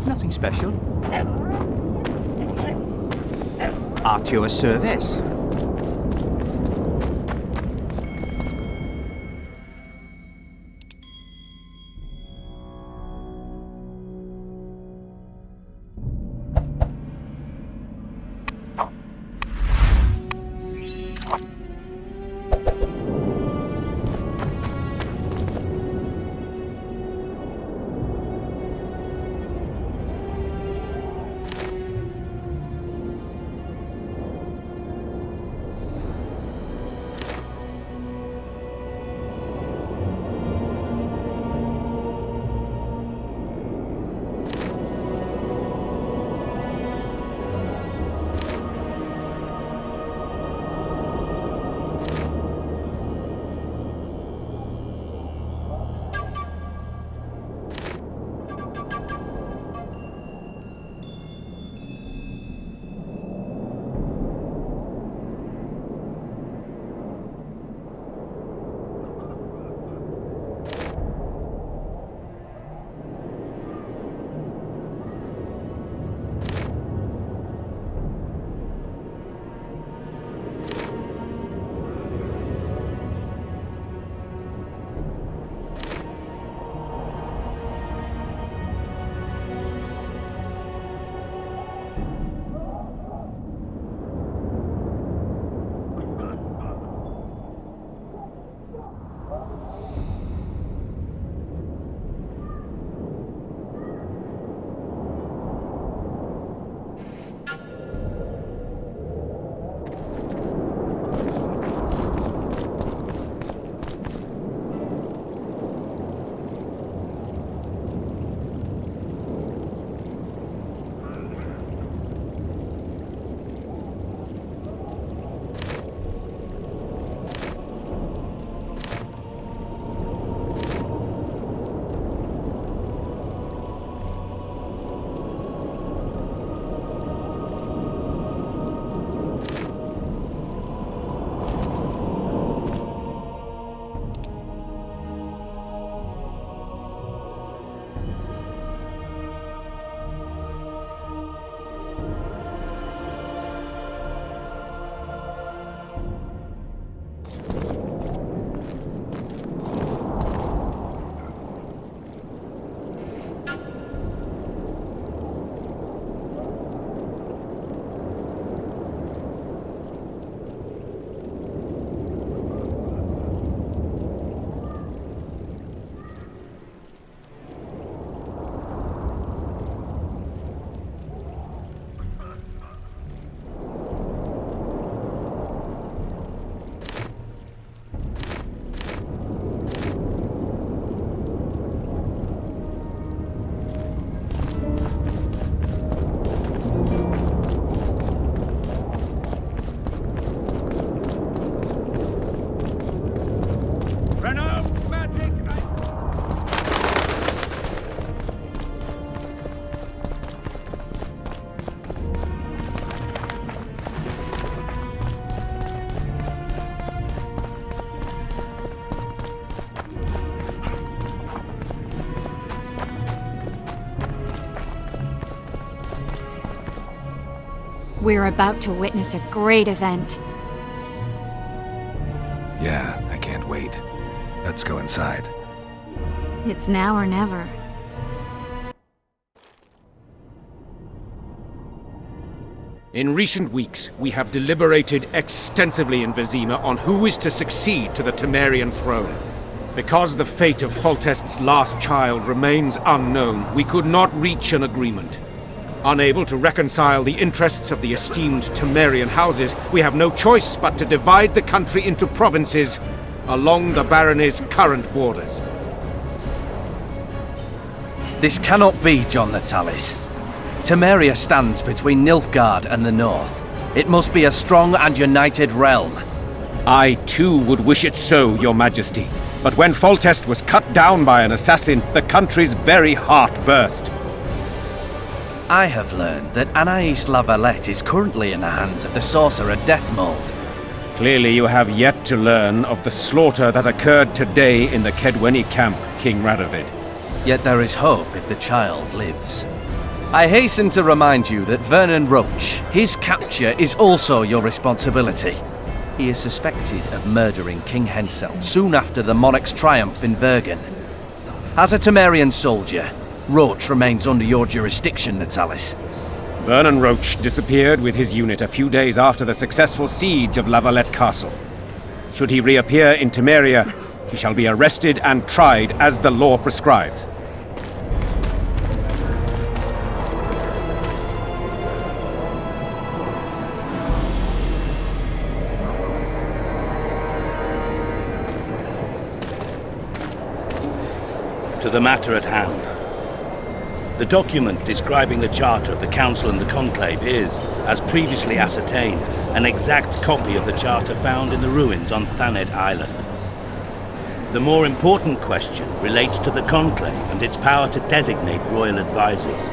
Nothing special. At your service. We're about to witness a great event. Yeah, I can't wait. Let's go inside. It's now or never. In recent weeks, we have deliberated extensively in Vizima on who is to succeed to the Temerian throne. Because the fate of Foltest's last child remains unknown, we could not reach an agreement. Unable to reconcile the interests of the esteemed Temerian houses, we have no choice but to divide the country into provinces along the barony's current borders. This cannot be, John Natalis. Temeria stands between Nilfgaard and the north. It must be a strong and united realm. I, too, would wish it so, Your Majesty. But when Foltest was cut down by an assassin, the country's very heart burst. I have learned that Anais La Valette is currently in the hands of the sorcerer Deathmold. Clearly you have yet to learn of the slaughter that occurred today in the Kedweni camp, King Radovid. Yet there is hope if the child lives. I hasten to remind you that Vernon Roach, his capture is also your responsibility. He is suspected of murdering King Hensel soon after the monarch's triumph in Vergen. As a Temerian soldier, Roach remains under your jurisdiction, Natalis. Vernon Roach disappeared with his unit a few days after the successful siege of La Valette Castle. Should he reappear in Temeria, he shall be arrested and tried as the law prescribes. To the matter at hand. The document describing the charter of the Council and the Conclave is, as previously ascertained, an exact copy of the charter found in the ruins on Thanet Island. The more important question relates to the Conclave and its power to designate royal advisors.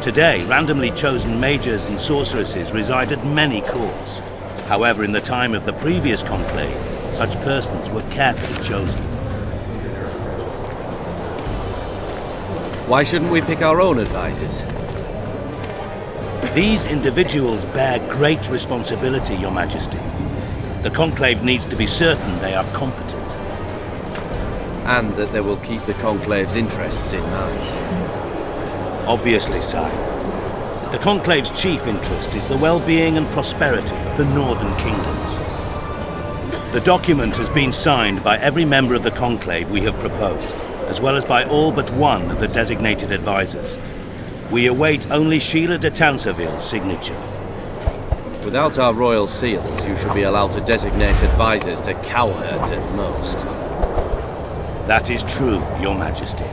Today, randomly chosen mages and sorceresses reside at many courts. However, in the time of the previous Conclave, such persons were carefully chosen. Why shouldn't we pick our own advisors? These individuals bear great responsibility, Your Majesty. The Conclave needs to be certain they are competent. And that they will keep the Conclave's interests in mind. Obviously, sire. The Conclave's chief interest is the well-being and prosperity of the northern kingdoms. The document has been signed by every member of the Conclave we have proposed, as well as by all but one of the designated advisors. We await only Sheila de Tanserville's signature. Without our royal seals, you should be allowed to designate advisors to cowherds at most. That is true, Your Majesty.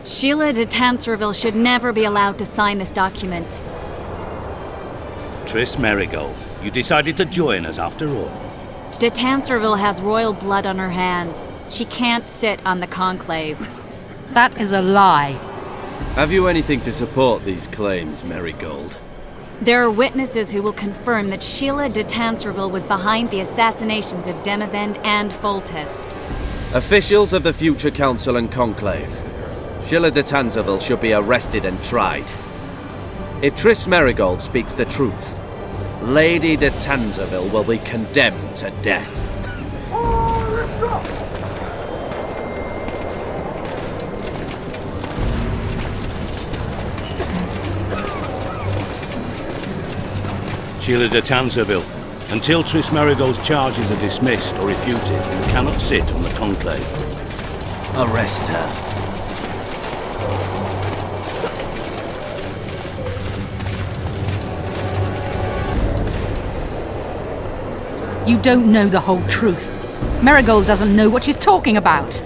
Sheila de Tanserville should never be allowed to sign this document. Triss Merigold, you decided to join us after all. De Tanserville has royal blood on her hands. She can't sit on the Conclave. That is a lie. Have you anything to support these claims, Merigold? There are witnesses who will confirm that Sheila de Tanserville was behind the assassinations of Demavend and Foltest. Officials of the future Council and Conclave. Sheila de Tanserville should be arrested and tried. If Triss Merigold speaks the truth, Lady de Tanserville will be condemned to death. Sheila de Tanserville, until Triss Merigold's charges are dismissed or refuted, you cannot sit on the Conclave. Arrest her. You don't know the whole truth. Merigold doesn't know what she's talking about.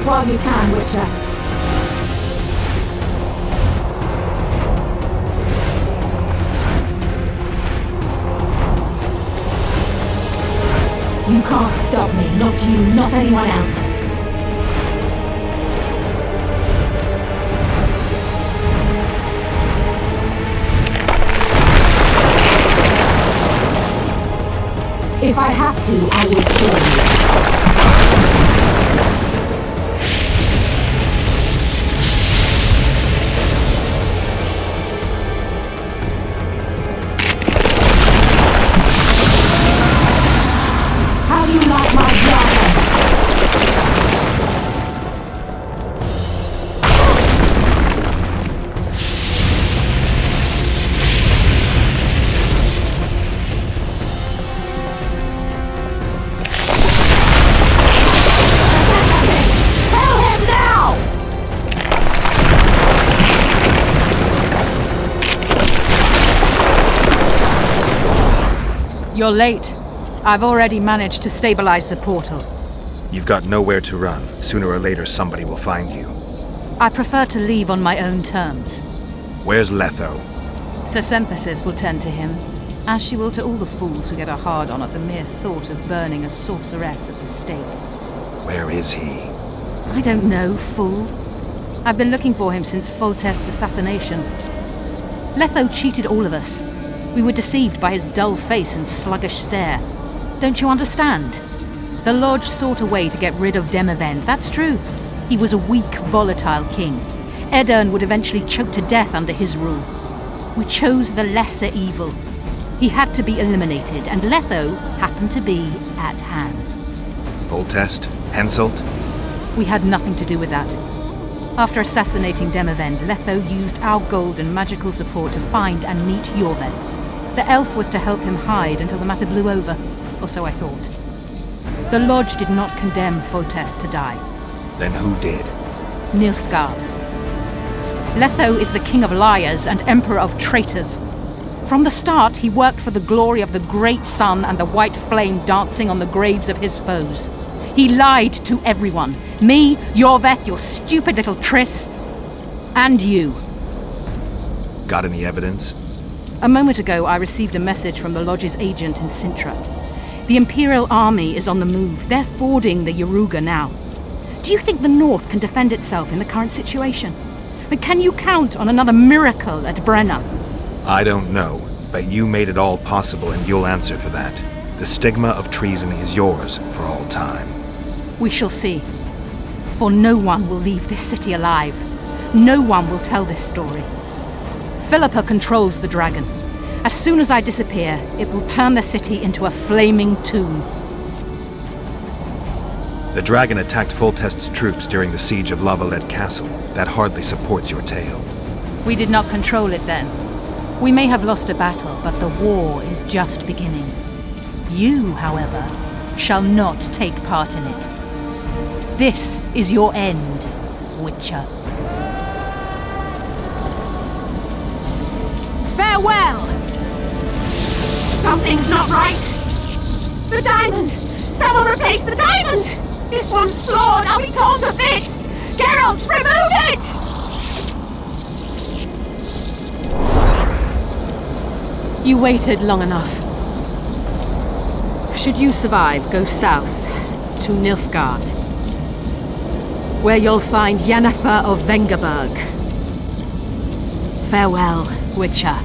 While you can, Witcher. You can't stop me, not you, not anyone else. If I have to, I will kill you. You're late. I've already managed to stabilize the portal. You've got nowhere to run. Sooner or later, somebody will find you. I prefer to leave on my own terms. Where's Letho? Synthesis will tend to him, as she will to all the fools who get a hard-on at the mere thought of burning a sorceress at the stake. Where is he? I don't know, fool. I've been looking for him since Foltest's assassination. Letho cheated all of us. We were deceived by his dull face and sluggish stare. Don't you understand? The Lodge sought a way to get rid of Demavend, that's true. He was a weak, volatile king. Edirn would eventually choke to death under his rule. We chose the lesser evil. He had to be eliminated, and Letho happened to be at hand. Foltest? Henselt? We had nothing to do with that. After assassinating Demavend, Letho used our gold and magical support to find and meet Yorved. The elf was to help him hide until the matter blew over, or so I thought. The Lodge did not condemn Foltest to die. Then who did? Nilfgaard. Letho is the king of liars and emperor of traitors. From the start, he worked for the glory of the great sun and the white flame dancing on the graves of his foes. He lied to everyone. Me, Yorved, your stupid little Triss, and you. Got any evidence? A moment ago, I received a message from the Lodge's agent in Sintra. The Imperial Army is on the move. They're fording the Yaruga now. Do you think the North can defend itself in the current situation? But can you count on another miracle at Brenna? I don't know, but you made it all possible and you'll answer for that. The stigma of treason is yours for all time. We shall see. For no one will leave this city alive. No one will tell this story. Philippa controls the dragon. As soon as I disappear, it will turn the city into a flaming tomb. The dragon attacked Foltest's troops during the siege of Lavalette Castle. That hardly supports your tale. We did not control it then. We may have lost a battle, but the war is just beginning. You, however, shall not take part in it. This is your end, Witcher. Farewell! Something's not right! The diamond! Someone replace the diamond! This one's flawed! I'll be torn to bits! Geralt, remove it! You waited long enough. Should you survive, go south to Nilfgaard, where you'll find Yennefer of Vengerberg. Farewell, Witcher.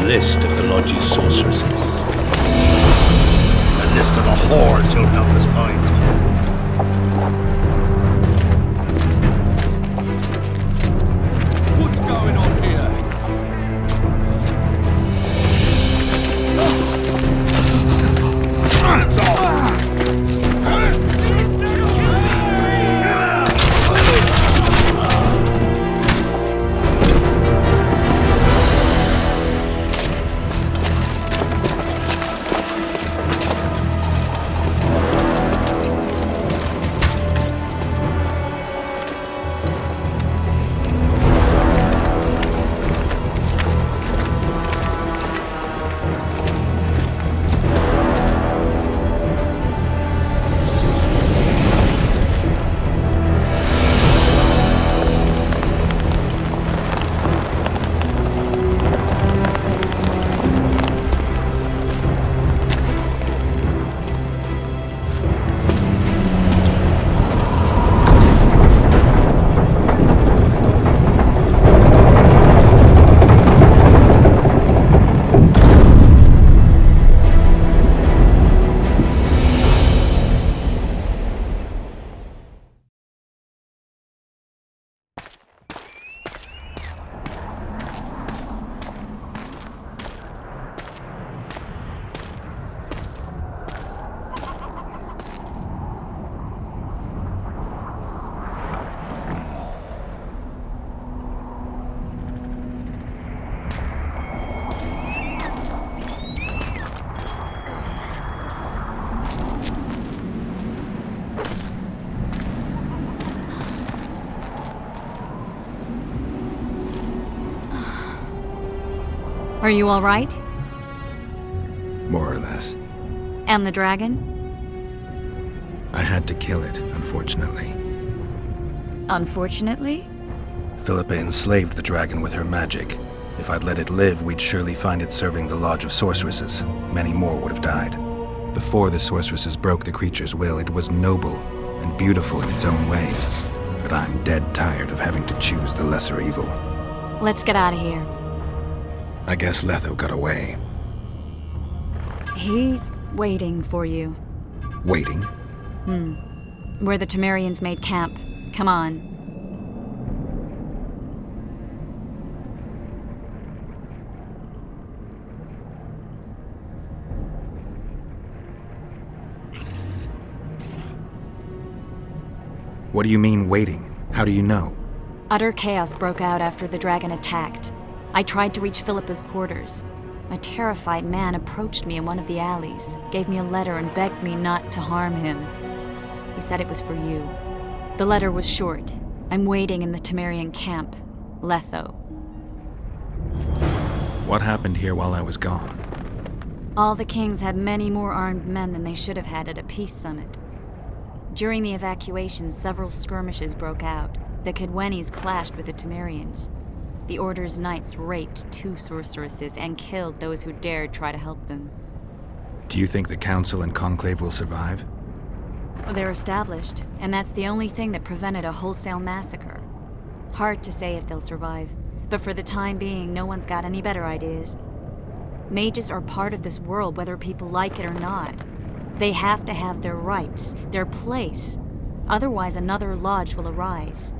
list of the lodge's sorceresses. A list of the whores you'll help us find. What's going on here? Hands off! Are you all right? More or less. And the dragon? I had to kill it, unfortunately. Unfortunately? Philippa enslaved the dragon with her magic. If I'd let it live, we'd surely find it serving the Lodge of Sorceresses. Many more would have died. Before the sorceresses broke the creature's will, it was noble and beautiful in its own way. But I'm dead tired of having to choose the lesser evil. Let's get out of here. I guess Letho got away. He's waiting for you. Waiting? Where the Temerians made camp. Come on. What do you mean, waiting? How do you know? Utter chaos broke out after the dragon attacked. I tried to reach Philippa's quarters. A terrified man approached me in one of the alleys, gave me a letter and begged me not to harm him. He said it was for you. The letter was short. I'm waiting in the Temerian camp. Letho. What happened here while I was gone? All the kings had many more armed men than they should have had at a peace summit. During the evacuation, several skirmishes broke out. The Kedwenis clashed with the Temerians. The Order's knights raped 2 sorceresses and killed those who dared try to help them. Do you think the Council and Conclave will survive? They're established, and that's the only thing that prevented a wholesale massacre. Hard to say if they'll survive, but for the time being, no one's got any better ideas. Mages are part of this world, whether people like it or not. They have to have their rights, their place. Otherwise, another lodge will arise.